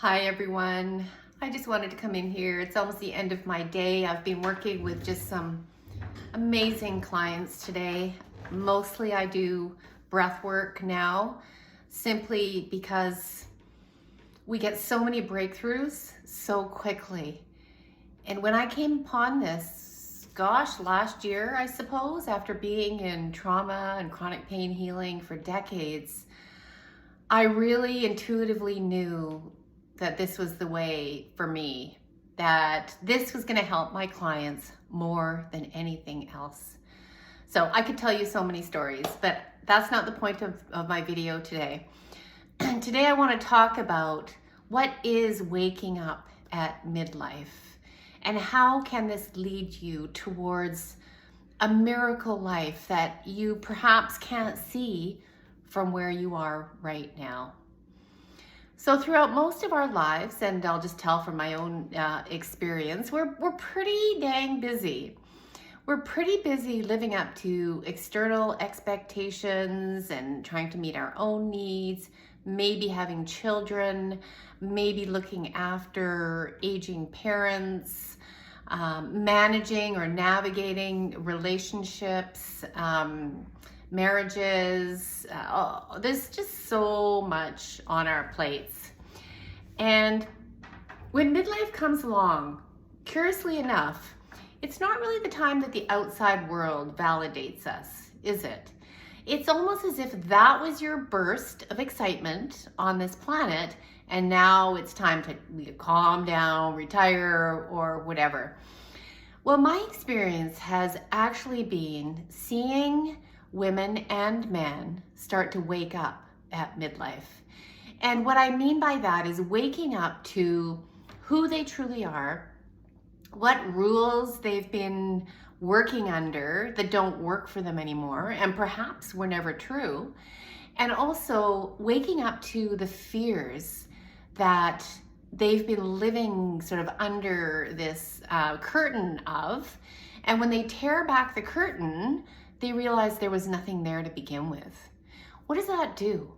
Hi everyone. I just wanted to come in here. It's almost the end of my day. I've been working with just some amazing clients today. Mostly I do breath work now, simply because we get so many breakthroughs so quickly. And when I came upon this, last year, I suppose, after being in trauma and chronic pain healing for decades, I really intuitively knew that this was the way for me, that this was going to help my clients more than anything else. So I could tell you so many stories, but that's not the point of my video today. Today I want to talk about what is waking up at midlife and how can this lead you towards a miracle life that you perhaps can't see from where you are right now. So throughout most of our lives, and I'll just tell from my own experience, we're pretty dang busy. We're pretty busy living up to external expectations and trying to meet our own needs, maybe having children, maybe looking after aging parents, managing or navigating relationships, marriages. There's just so much on our plates. And when midlife comes along, curiously enough, it's not really the time that the outside world validates us, is it? It's almost as if that was your burst of excitement on this planet, and now it's time to calm down, retire, or whatever. Well, my experience has actually been seeing women and men start to wake up at midlife. And what I mean by that is waking up to who they truly are, what rules they've been working under that don't work for them anymore, and perhaps were never true, and also waking up to the fears that they've been living sort of under this curtain of, and when they tear back the curtain, they realize there was nothing there to begin with. What does that do?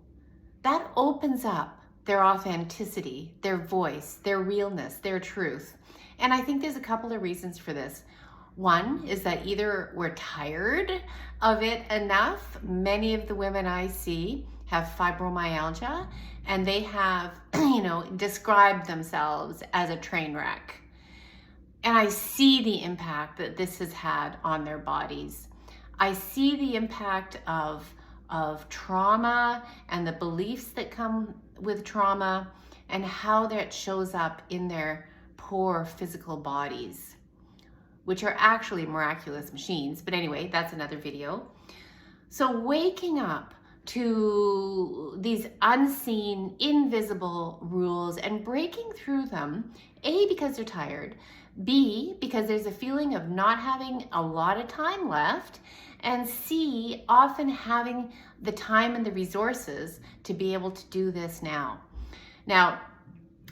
That opens up their authenticity, their voice, their realness, their truth. And I think there's a couple of reasons for this. One is that either we're tired of it enough. Many of the women I see have fibromyalgia, and they have, described themselves as a train wreck. And I see the impact that this has had on their bodies. I see the impact of trauma and the beliefs that come with trauma and how that shows up in their poor physical bodies, which are actually miraculous machines. But anyway, that's another video. So waking up to these unseen, invisible rules and breaking through them, A, because they're tired, B, because there's a feeling of not having a lot of time left, and C, often having the time and the resources to be able to do this now. Now,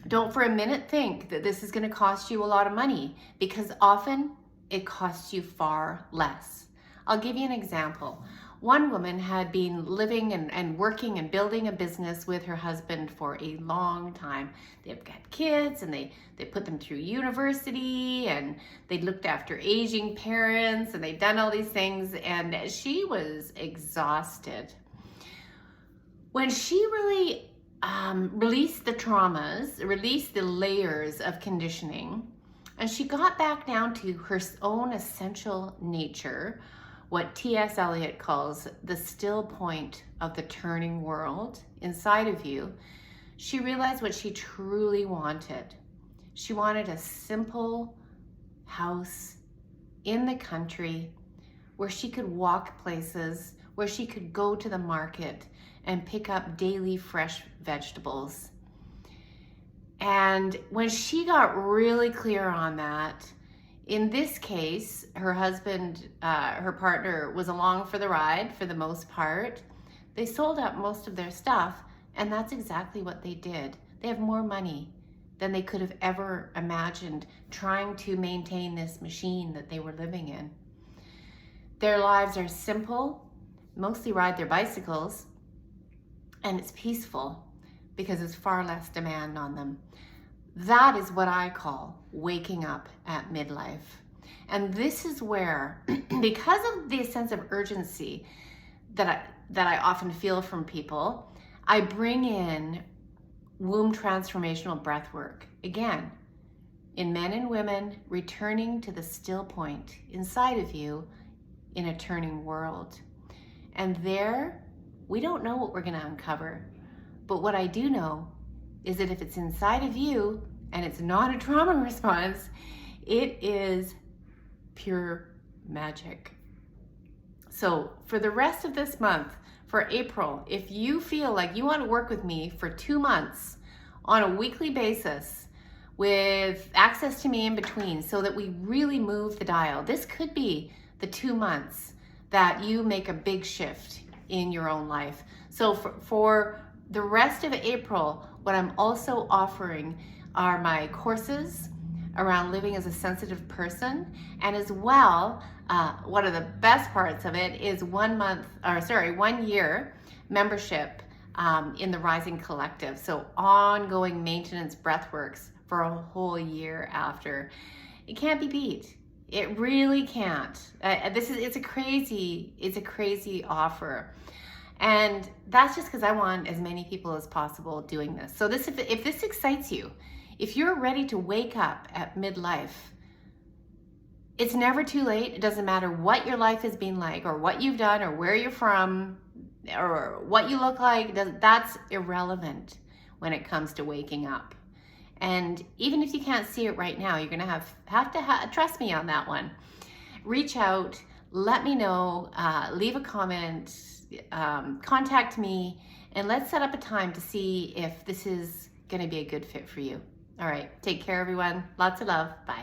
don't for a minute think that this is going to cost you a lot of money, because often it costs you far less. I'll give you an example. One woman had been living and working and building a business with her husband for a long time. They've got kids and they put them through university, and they looked after aging parents, and they'd done all these things, and she was exhausted. When she really released the traumas, released the layers of conditioning, and she got back down to her own essential nature, what T.S. Eliot calls the still point of the turning world inside of you, she realized what she truly wanted. She wanted a simple house in the country where she could walk places, where she could go to the market and pick up daily fresh vegetables. And when she got really clear on that, in this case, her husband, her partner, was along for the ride for the most part. They sold up most of their stuff, and that's exactly what they did. They have more money than they could have ever imagined trying to maintain this machine that they were living in. Their lives are simple, mostly ride their bicycles, and it's peaceful. because there's far less demand on them. That is what I call waking up at midlife. And this is where, because of the sense of urgency that I often feel from people, I bring in womb transformational breath work. Again, in men and women, returning to the still point inside of you in a turning world. And there, we don't know what we're going to uncover. But what I do know is that if it's inside of you and it's not a trauma response, it is pure magic. So for the rest of this month, for April, if you feel like you want to work with me for 2 months on a weekly basis with access to me in between so that we really move the dial, this could be the 2 months that you make a big shift in your own life. So for the rest of April, what I'm also offering are my courses around living as a sensitive person, and as well, one of the best parts of it is 1 year membership in the Rising Collective. So ongoing maintenance breathworks for a whole year after. It can't be beat. It really can't. It's a crazy offer. And that's just because I want as many people as possible doing this. So if this excites you, if you're ready to wake up at midlife, it's never too late. It doesn't matter what your life has been like or what you've done or where you're from or what you look like. That's irrelevant when it comes to waking up. And even if you can't see it right now, you're going to have to trust me on that one. Reach out, let me know, leave a comment, contact me, and let's set up a time to see if this is going to be a good fit for you. All right, take care, everyone. Lots of love. Bye.